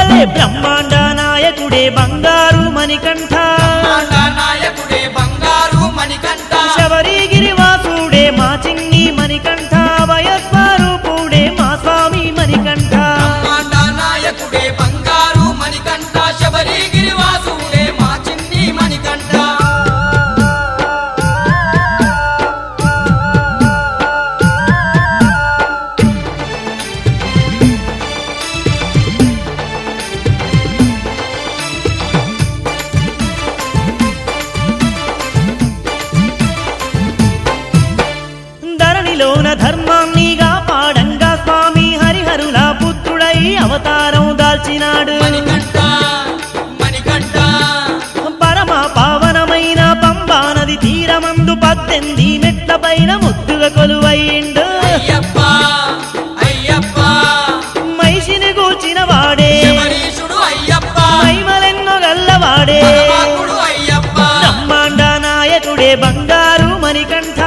భలే బ్రహ్మాండ నాయకుడే బంగారు మణికంఠ నాయకుడే బంగారు మణికంఠ శబరిగిరి వాసుడే మా చిన్ని మణికంఠ వయస్వరూపుడే మా స్వామి మణికంఠ నాయకుడే బంగారు మణికంఠ శబరిగిరి వాసుడే మా చిన్ని మణికంఠ ధరణిలోన ధర్మాన్నిగా పాడంగా స్వామి హరిహరుల పుత్రుడై అవతారం దాల్చినాడు మణికంఠ మణికంఠ పరమ పావనమైన పంబా నది తీరమందు 18 మెట్ల పైన ముద్దుగా కొలువైండు అయ్యప్ప అయ్యప్ప మైషిని గూర్చిన వాడే శబరీషుడు అయ్యప్ప మహిమలెన్నో గల్లవాడే పరమాత్ముడు అయ్యప్ప బ్రహ్మాండ నాయకుడే బంగారు మణికంఠ